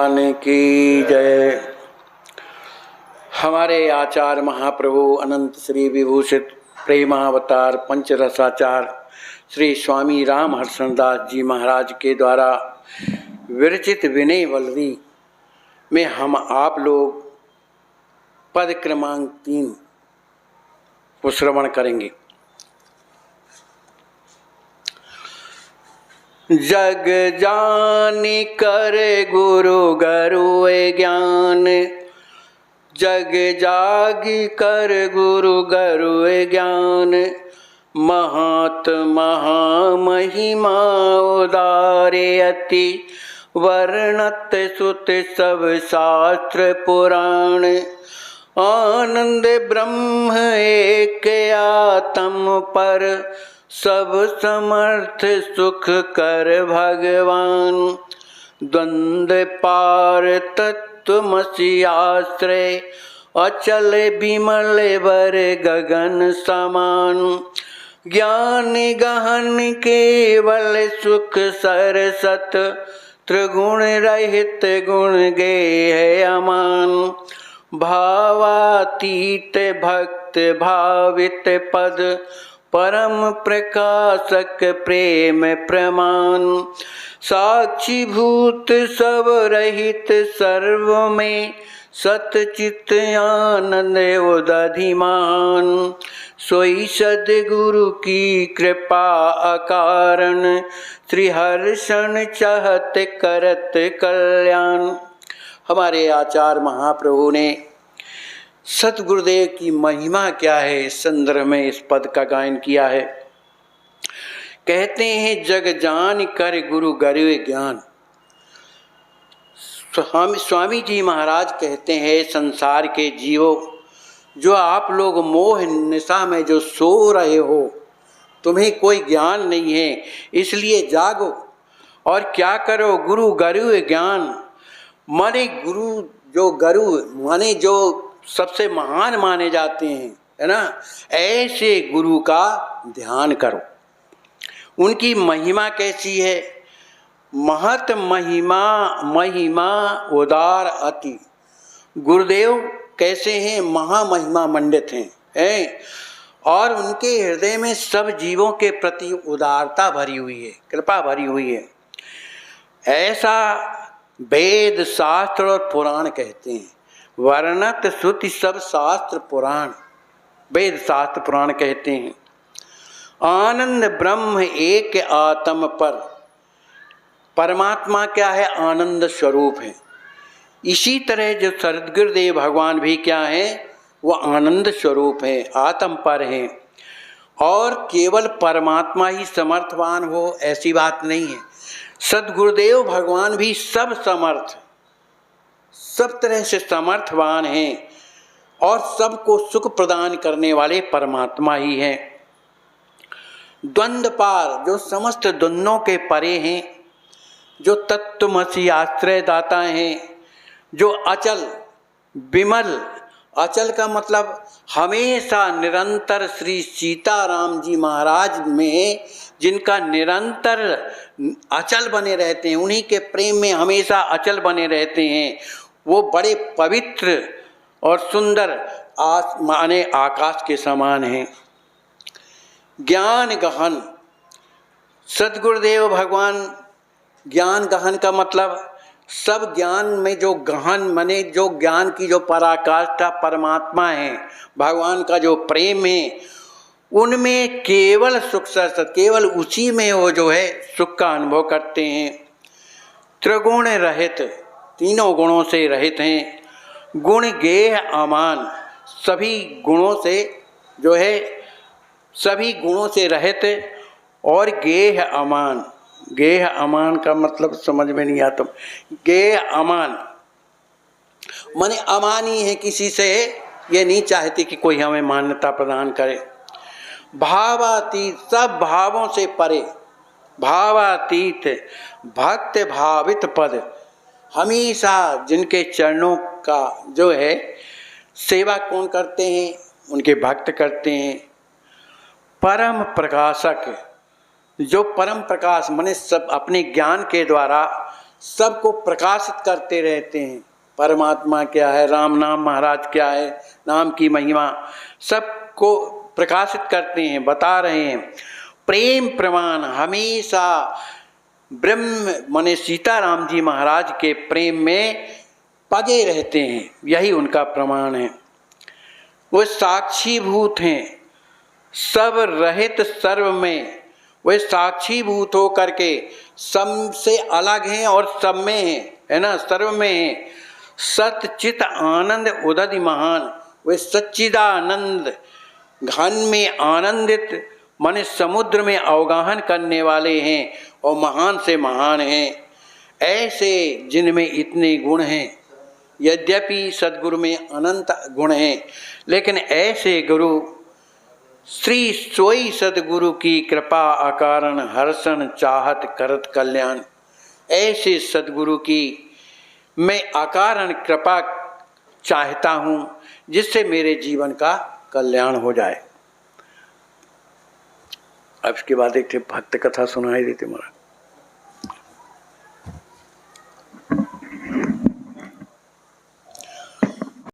भगवान की जय। हमारे आचार्य महाप्रभु अनंत श्री विभूषित प्रेमावतार पंचरसाचार श्री स्वामी राम हर्षणदास जी महाराज के द्वारा विरचित विनय वल्लवी में हम आप लोग पद क्रमांक 3 को श्रवण करेंगे। जग जानि कर गुरु गरुए ज्ञान, जग जागी कर गुरु गरुए ज्ञान। महत महामहिमा उदारे अति, वर्णत सुत सब शास्त्र पुराण। आनंद ब्रह्म एक आत्म पर, सब समर्थ सुख कर भगवान। द्वंद पार तत्वमसि आश्रय, अचल विमल वर गगन समान। ज्ञान गहन केवल सुख सरसत, त्रिगुण रहित गुण गेय अमान। भावातीत भक्त भावित पद, परम प्रकाशक प्रेम प्रमाण। साक्षी भूत सब रहित सर्व में, सतचित आनंद उदधिमान। सोई सद्गुरु की कृपा अकारण, श्री हर्षण चाहत करत कल्याण। हमारे आचार्य महाप्रभु ने सतगुरुदेव की महिमा क्या है इस संदर्भ में इस पद का गायन किया है। कहते हैं जग जान कर गुरु गरुए ज्ञान। स्वामी जी महाराज कहते हैं संसार के जीवों, जो आप लोग मोह निशा में जो सो रहे हो, तुम्हें कोई ज्ञान नहीं है, इसलिए जागो और क्या करो, गुरु गरुए ज्ञान। माने गुरु जो गरु माने जो सबसे महान माने जाते हैं, है ना, ऐसे गुरु का ध्यान करो। उनकी महिमा कैसी है? महत महिमा महिमा उदार अति। गुरुदेव कैसे हैं? महामहिमा मंडित हैं, और उनके हृदय में सब जीवों के प्रति उदारता भरी हुई है, कृपा भरी हुई है। ऐसा वेद शास्त्र और पुराण कहते हैं। वर्णत श्रुति सब शास्त्र पुराण, वेद शास्त्र पुराण कहते हैं। आनंद ब्रह्म एक आत्म पर, परमात्मा क्या है? आनंद स्वरूप है। इसी तरह जो सद्गुरुदेव भगवान भी क्या है? वो आनंद स्वरूप है, आत्म पर है। और केवल परमात्मा ही समर्थवान हो ऐसी बात नहीं है। सद्गुरुदेव भगवान भी सब समर्थ, सब तरह से समर्थवान हैं, और सबको सुख प्रदान करने वाले परमात्मा ही हैं। द्वंद्व पार, जो समस्त द्वंद्वों के परे हैं, जो तत्वमसि आश्रय दाता हैं, जो अचल विमल, अचल का मतलब हमेशा निरंतर श्री सीताराम जी महाराज में जिनका निरंतर अचल बने रहते हैं, उन्हीं के प्रेम में हमेशा अचल बने रहते हैं, वो बड़े पवित्र और सुंदर माने आकाश के समान हैं। ज्ञान गहन, सद्गुरुदेव भगवान ज्ञान गहन का मतलब सब ज्ञान में जो गहन माने जो ज्ञान की जो पराकाष्ठा परमात्मा है, भगवान का जो प्रेम है, उनमें केवल सुख सत, केवल उसी में वो जो है सुख का अनुभव करते हैं। त्रिगुण रहित, तीनों गुणों से रहित हैं। गुण गेह अमान, सभी गुणों से जो है, सभी गुणों से रहित, और गेह अमान। गेह अमान का मतलब समझ में नहीं आता। गेह अमान माने अमानी है, किसी से ये नहीं चाहती कि कोई हमें मान्यता प्रदान करे। भावातीत, सब भावों से परे, भावातीत भक्त भावित पद, हमेशा जिनके चरणों का जो है सेवा कौन करते हैं? उनके भक्त करते हैं। परम प्रकाशक, जो परम प्रकाश माने सब अपने ज्ञान के द्वारा सबको प्रकाशित करते रहते हैं। परमात्मा क्या है, राम नाम महाराज क्या है, नाम की महिमा सबको प्रकाशित करते हैं, बता रहे हैं। प्रेम प्रमाण हमेशा ब्रह्म माने सीताराम जी महाराज के प्रेम में पगे रहते हैं, यही उनका प्रमाण है। वो साक्षीभूत हैं, सब रहित सर्व में वे साक्षीभूत हो करके सब से अलग हैं और सब में हैं, है ना, सर्व में हैं। सतचित आनंद उदधि महान, वे सच्चिदानंद घन में आनंदित माने समुद्र में अवगाहन करने वाले हैं और महान से महान हैं। ऐसे जिनमें इतने गुण हैं, यद्यपि सद्गुरु में अनंत गुण हैं, लेकिन ऐसे गुरु श्री सोई सद्गुरु की कृपा अकारण हर्षण चाहत करत कल्याण। ऐसे सद्गुरु की मैं अकारण कृपा चाहता हूँ जिससे मेरे जीवन का कल्याण हो जाए। अब इसके बाद एक भक्त कथा सुनाई देते महाराज।